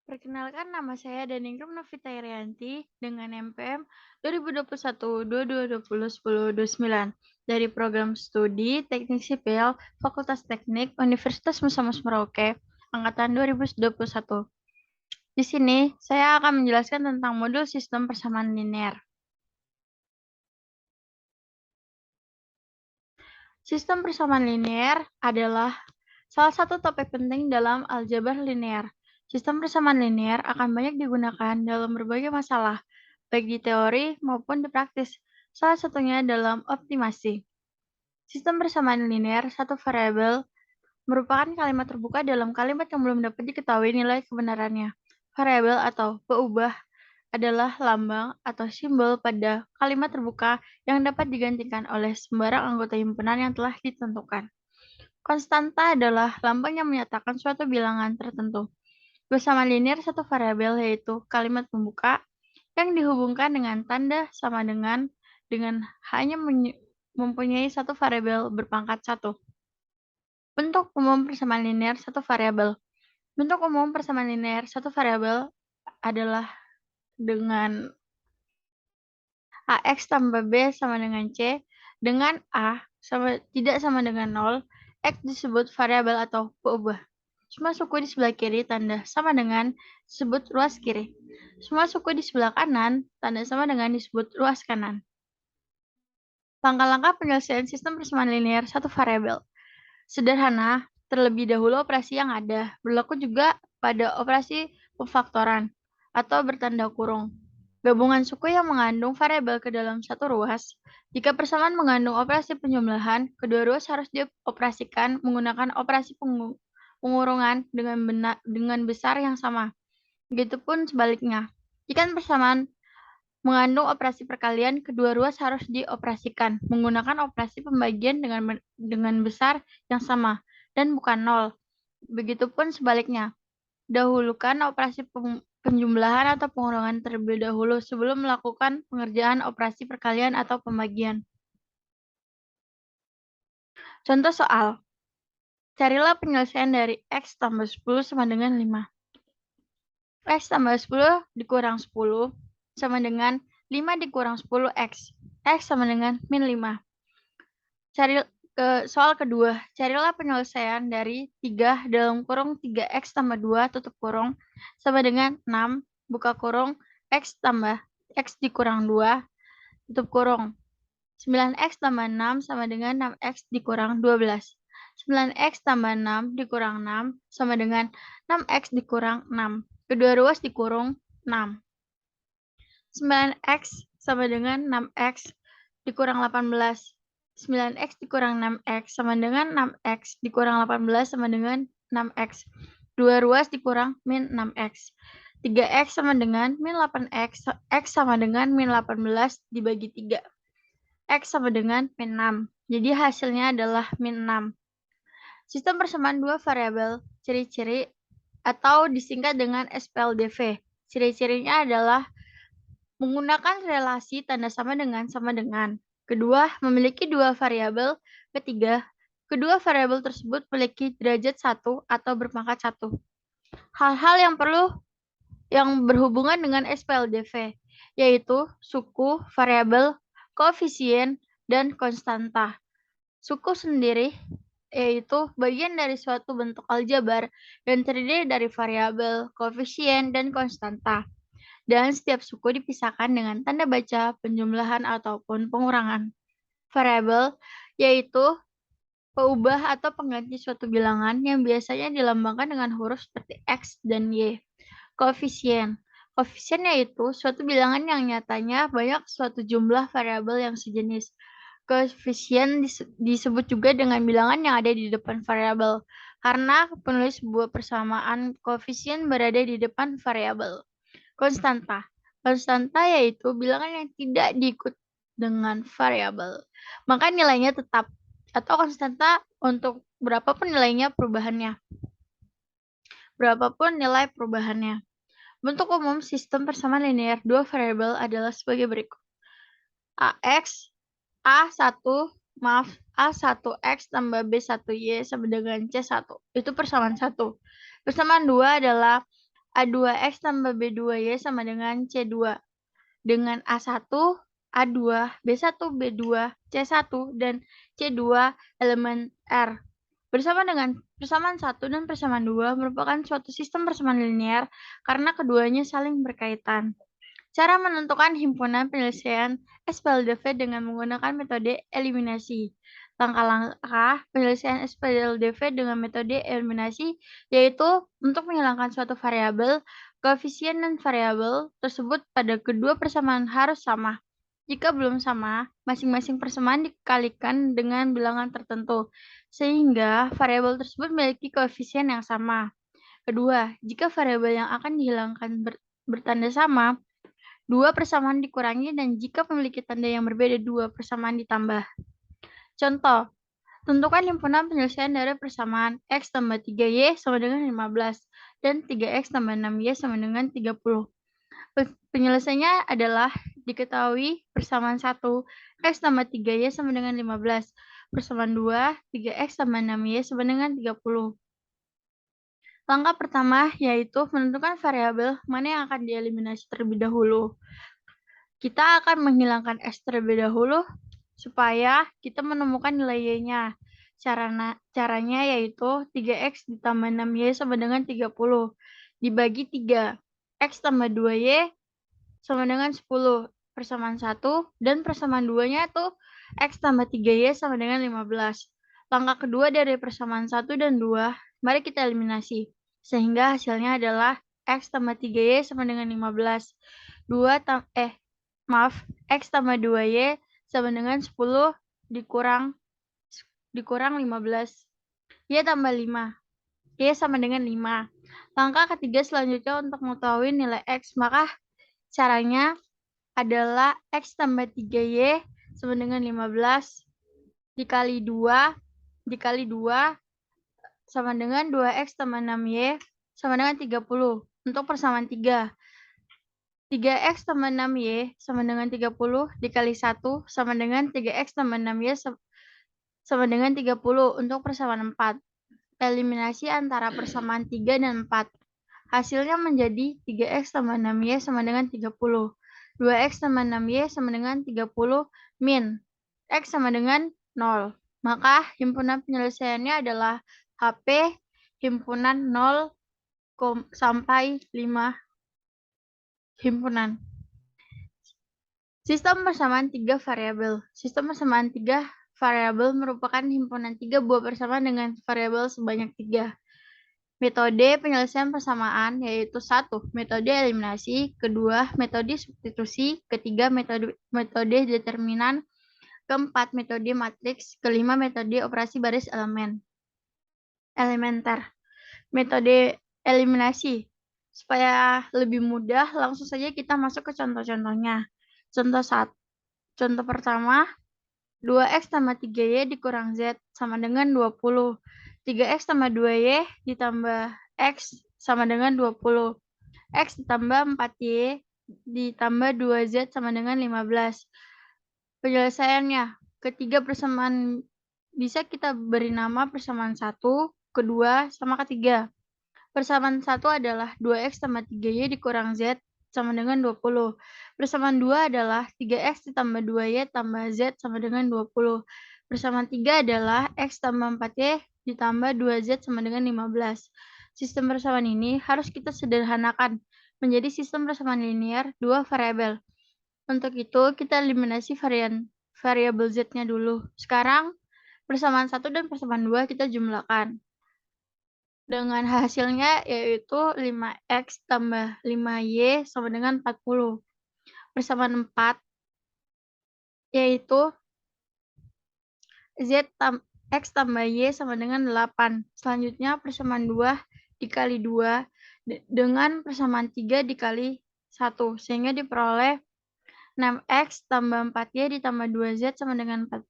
Perkenalkan, nama saya Daningrum Novita Irianti dengan NPM 2021-2220-1029 dari program studi Teknik Sipil Fakultas Teknik Universitas Musamus Merauke angkatan 2021. Di sini saya akan menjelaskan tentang modul sistem persamaan linear. Sistem persamaan linear adalah salah satu topik penting dalam aljabar linear. Sistem persamaan linear akan banyak digunakan dalam berbagai masalah, baik di teori maupun di praktis, salah satunya dalam optimasi. Sistem persamaan linear satu variabel merupakan kalimat terbuka dalam kalimat yang belum dapat diketahui nilai kebenarannya. Variabel atau peubah adalah lambang atau simbol pada kalimat terbuka yang dapat digantikan oleh sembarang anggota himpunan yang telah ditentukan. Konstanta adalah lambang yang menyatakan suatu bilangan tertentu. Persamaan linear satu variabel yaitu kalimat pembuka yang dihubungkan dengan tanda sama dengan hanya mempunyai satu variabel berpangkat 1. Bentuk umum persamaan linear satu variabel. Bentuk umum persamaan linear satu variabel adalah dengan AX tambah B sama dengan C, dengan A tidak sama dengan 0, X disebut variabel atau peubah. Semua suku di sebelah kiri tanda sama dengan disebut ruas kiri. Semua suku di sebelah kanan tanda sama dengan disebut ruas kanan. Langkah-langkah penyelesaian sistem persamaan linear satu variabel. Sederhana, terlebih dahulu operasi yang ada, berlaku juga pada operasi pemfaktoran atau bertanda kurung. Gabungan suku yang mengandung variabel ke dalam satu ruas. Jika persamaan mengandung operasi penjumlahan, kedua ruas harus dioperasikan menggunakan operasi pengurungan dengan besar yang sama. Begitupun sebaliknya. Jika persamaan mengandung operasi perkalian, kedua ruas harus dioperasikan menggunakan operasi pembagian dengan besar yang sama dan bukan 0. Begitupun sebaliknya. Dahulukan operasi penjumlahan atau pengurungan terlebih dahulu sebelum melakukan pengerjaan operasi perkalian atau pembagian. Contoh soal. Carilah penyelesaian dari X tambah 10 sama dengan 5. X tambah 10 dikurang 10 sama dengan 5 dikurang 10X. X sama dengan min 5. Soal kedua, carilah penyelesaian dari 3 dalam kurung 3X tambah 2 tutup kurung sama dengan 6 buka kurung X tambah X dikurang 2 tutup kurung. 9X tambah 6 sama dengan 6X dikurang 12. 9X tambah 6 dikurang 6 sama dengan 6X dikurang 6. Kedua ruas dikurung 6. 9X sama dengan 6X dikurang 18. 9X dikurang 6X sama dengan 6X dikurang 18 sama dengan 6X. Dua ruas dikurang min 6X. 3X sama dengan min 8X. X sama dengan min 18 dibagi 3. X sama dengan min 6. Jadi hasilnya adalah min 6. Sistem persamaan dua variabel, ciri-ciri atau disingkat dengan SPLDV. Ciri-cirinya adalah menggunakan relasi tanda sama dengan. Kedua, memiliki dua variabel. Ketiga, kedua variabel tersebut memiliki derajat 1 atau berpangkat 1. Hal-hal yang berhubungan dengan SPLDV, yaitu suku, variabel, koefisien, dan konstanta. Suku sendiri yaitu bagian dari suatu bentuk aljabar dan terdiri dari variabel, koefisien, dan konstanta. Dan setiap suku dipisahkan dengan tanda baca, penjumlahan, ataupun pengurangan. Variabel yaitu peubah atau pengganti suatu bilangan yang biasanya dilambangkan dengan huruf seperti X dan Y. Koefisien. Koefisien yaitu suatu bilangan yang nyatanya banyak suatu jumlah variabel yang sejenis. Koefisien disebut juga dengan bilangan yang ada di depan variabel, karena penulis sebuah persamaan koefisien berada di depan variabel. Konstanta. Konstanta yaitu bilangan yang tidak diikut dengan variabel, maka nilainya tetap, atau konstanta untuk berapapun nilai perubahannya. Bentuk umum sistem persamaan linear dua variabel adalah sebagai berikut. A1X tambah B1Y sama dengan C1. Itu persamaan 1. Persamaan 2 adalah A2X tambah B2Y sama dengan C2. Dengan A1, A2, B1, B2, C1, dan C2 elemen R. Bersama dengan persamaan 1 dan persamaan 2 merupakan suatu sistem persamaan linear karena keduanya saling berkaitan. Cara menentukan himpunan penyelesaian SPLDV dengan menggunakan metode eliminasi. Langkah-langkah penyelesaian SPLDV dengan metode eliminasi yaitu untuk menghilangkan suatu variabel, koefisien dan variabel tersebut pada kedua persamaan harus sama. Jika belum sama, masing-masing persamaan dikalikan dengan bilangan tertentu, sehingga variabel tersebut memiliki koefisien yang sama. Kedua, jika variabel yang akan dihilangkan bertanda sama, dua persamaan dikurangi dan jika memiliki tanda yang berbeda, dua persamaan ditambah. Contoh, tentukan himpunan penyelesaian dari persamaan X tambah 3Y sama dengan 15 dan 3X tambah 6Y sama dengan 30. Penyelesaiannya adalah diketahui persamaan 1, X tambah 3Y sama dengan 15. Persamaan 2, 3X tambah 6Y sama dengan 30. Langkah pertama yaitu menentukan variabel mana yang akan dieliminasi terlebih dahulu. Kita akan menghilangkan X terlebih dahulu supaya kita menemukan nilai Y-nya. Caranya yaitu 3X ditambah 6Y sama dengan 30. Dibagi 3. X tambah 2Y sama dengan 10. Persamaan 1 dan persamaan 2-nya itu X tambah 3Y sama dengan 15. Langkah kedua dari persamaan 1 dan 2, mari kita eliminasi. Sehingga hasilnya adalah X tambah 3Y sama dengan 15. X tambah 2Y sama dengan 10 dikurang 15. Y tambah 5. Y sama dengan 5. Langkah ketiga selanjutnya untuk mengetahui nilai X, maka caranya adalah X tambah 3Y sama dengan 15 dikali 2 sama dengan 2X tambah 6Y sama dengan 30. Untuk persamaan 3. 3X tambah 6Y sama dengan 30 dikali 1 sama dengan 3X tambah 6Y sama dengan 30. Untuk persamaan 4. Eliminasi antara persamaan 3 dan 4. Hasilnya menjadi 3X tambah 6Y sama dengan 30. 2X tambah 6Y sama dengan 30 min X sama dengan 0. Maka himpunan penyelesaiannya adalah HP himpunan 0 sampai 5 himpunan. Sistem persamaan 3 variabel. Sistem persamaan 3 variabel merupakan himpunan 3 buah persamaan dengan variabel sebanyak 3. Metode penyelesaian persamaan yaitu 1. Metode eliminasi, kedua metode substitusi, ketiga metode determinan, keempat metode matriks, kelima metode operasi baris elementer. Metode eliminasi. Supaya lebih mudah, langsung saja kita masuk ke contoh-contohnya. Contoh pertama, 2X tambah 3Y dikurang Z sama dengan 20. 3X tambah 2Y ditambah X sama dengan 20. X ditambah 4Y ditambah 2Z sama dengan 15. Penyelesaiannya, ketiga persamaan bisa kita beri nama persamaan 1, kedua, sama ketiga. Persamaan 1 adalah 2X tambah 3Y dikurang Z sama dengan 20. Persamaan 2 adalah 3X ditambah 2Y tambah Z sama dengan 20. Persamaan 3 adalah X tambah 4Y ditambah 2Z sama dengan 15. Sistem persamaan ini harus kita sederhanakan menjadi sistem persamaan linear 2 variabel. Untuk itu, kita eliminasi variabel Z-nya dulu. Sekarang, persamaan 1 dan persamaan 2 kita jumlahkan. Dengan hasilnya yaitu 5X tambah 5Y sama dengan 40. Persamaan 4 yaitu X tambah Y sama dengan 8. Selanjutnya persamaan 2 dikali 2 dengan persamaan 3 dikali 1. Sehingga diperoleh 6X tambah 4Y ditambah 2Z sama dengan 40.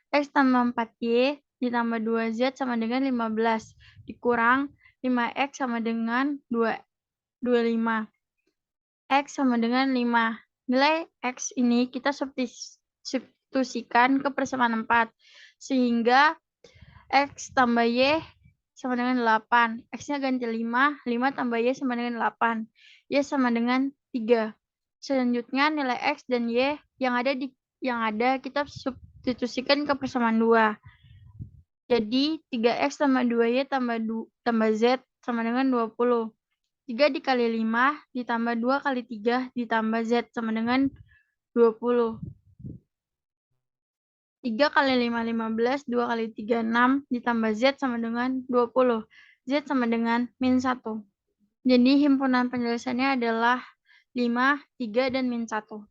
X tambah 4Y ditambah 2Z sama dengan 15. Dikurang 5X sama dengan 25. X sama dengan 5. Nilai X ini kita substitusikan ke persamaan 4. Sehingga X tambah Y sama dengan 8. X-nya ganti 5. 5 tambah Y sama dengan 8. Y sama dengan 3. Selanjutnya nilai X dan Y yang ada kita substitusikan ke persamaan 2. Jadi 3X tambah 2Y tambah Z sama dengan 20. 3 dikali 5 ditambah 2 kali 3 ditambah Z sama dengan 20. 3 kali 5, 15. 2 kali 3, 6. Ditambah Z sama dengan 20. Z sama dengan min 1. Jadi himpunan penjelasannya adalah 5, 3, dan min 1.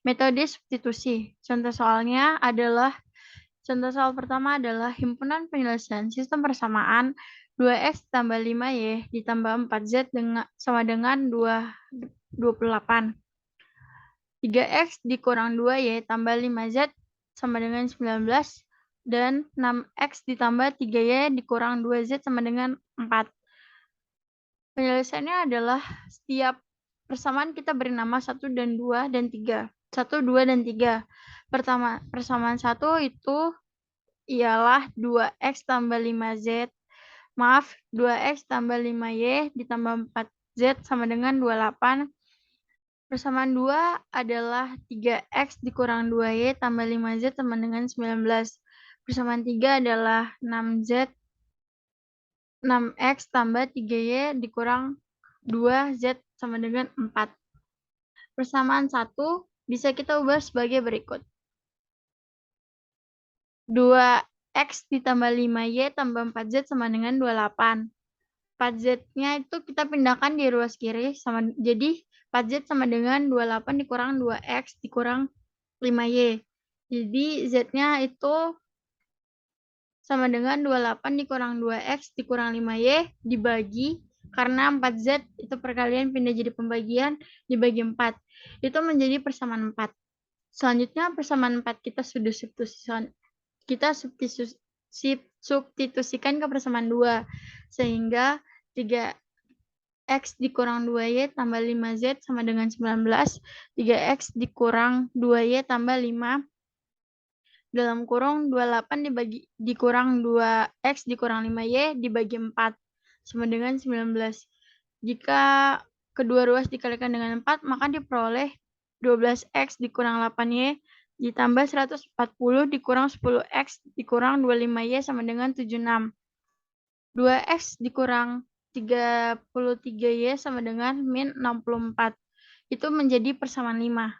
Metode substitusi. Contoh soal pertama adalah himpunan penjelasan sistem persamaan 2X tambah 5Y ditambah 4Z sama dengan 28. 3X dikurang 2Y tambah 5Z sama dengan 19. Dan 6X ditambah 3Y dikurang 2Z sama dengan 4. Penjelasannya adalah setiap persamaan kita beri nama 1 dan 2 dan 3. 1, 2, dan 3. Persamaan 1 itu ialah 2X tambah 5Z. Maaf, 2X tambah 5Y ditambah 4Z sama dengan 28. Persamaan 2 adalah 3X dikurang 2Y tambah 5Z sama dengan 19. Persamaan 3 adalah 6X tambah 3Y dikurang 2Z sama dengan 4. Persamaan 1 bisa kita ubah sebagai berikut. 2X ditambah 5Y tambah 4Z sama dengan 28. 4Z-nya itu kita pindahkan di ruas kiri. Jadi 4Z sama dengan 28 dikurang 2X dikurang 5Y. Jadi Z-nya itu sama dengan 28 dikurang 2X dikurang 5Y dibagi, karena 4Z itu perkalian pindah jadi pembagian, dibagi 4. Itu menjadi persamaan 4. Selanjutnya persamaan 4 kita substitusikan ke persamaan 2. Sehingga 3X dikurang 2Y tambah 5Z sama dengan 19. 3X dikurang 2Y tambah 5 dalam kurung 28 dikurang 2X dikurang 5Y dibagi 4 sama dengan 19. Jika kedua ruas dikalikan dengan 4, maka diperoleh 12X dikurang 8Y ditambah 140 dikurang 10X dikurang 25Y sama dengan 76. 2X dikurang 33Y sama dengan min 64. Itu menjadi persamaan 5.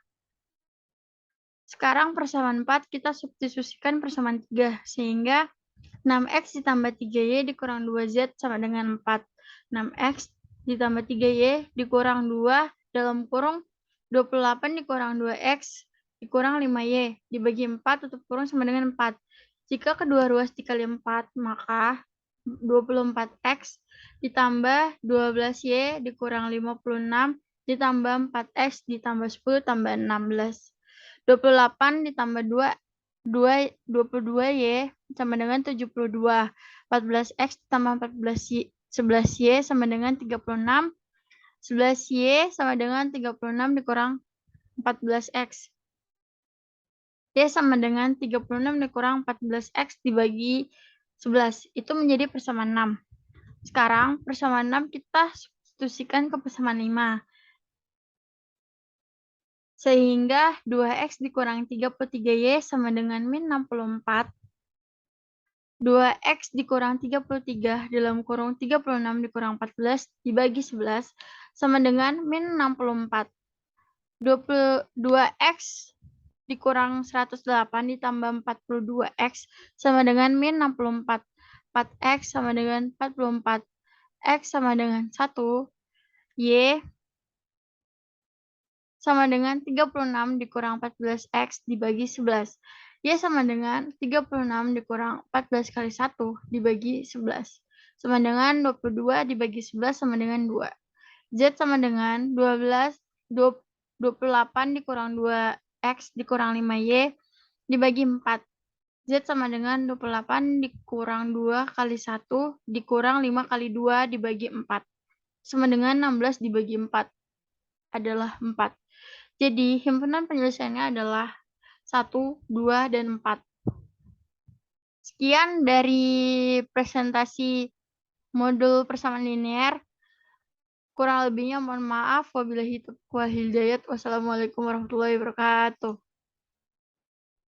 Sekarang persamaan 4 kita substitusikan persamaan 3, sehingga 6X ditambah 3Y dikurang 2Z sama dengan 4. 6X ditambah 3Y dikurang 2 dalam kurung 28 dikurang 2X dikurang 5Y dibagi 4 tutup kurung sama dengan 4. Jika kedua ruas dikali 4, maka 24X ditambah 12Y dikurang 56 ditambah 4X ditambah 10 tambah 16. 28 ditambah 22Y sama dengan 72. 14X tambah 11Y sama dengan 36. 11Y sama dengan 36 dikurang 14X. Y sama dengan 36 dikurang 14X dibagi 11. Itu menjadi persamaan 6. Sekarang persamaan 6 kita substitusikan ke persamaan 5. Sehingga 2X dikurang 33Y sama dengan min 64. 2X dikurang 33 dalam kurung 36 dikurang 14 dibagi 11 sama dengan min 64. 22X dikurang 108 ditambah 42X sama dengan min 64. 4X sama dengan 44. X sama dengan 1. Y sama dengan 36 dikurang 14X dibagi 11. Y sama dengan 36 dikurang 14 kali 1 dibagi 11. Sama dengan 22 dibagi 11 sama dengan 2. Z sama dengan 28 dikurang 2X dikurang 5Y dibagi 4. Z sama dengan 28 dikurang 2 kali 1 dikurang 5 kali 2 dibagi 4. Sama dengan 16 dibagi 4 adalah 4. Jadi, himpunan penjelasannya adalah 1, 2, dan 4. Sekian dari presentasi modul persamaan linear. Kurang lebihnya mohon maaf. Wabillahi taufiq wal hidayah. Wassalamualaikum warahmatullahi wabarakatuh.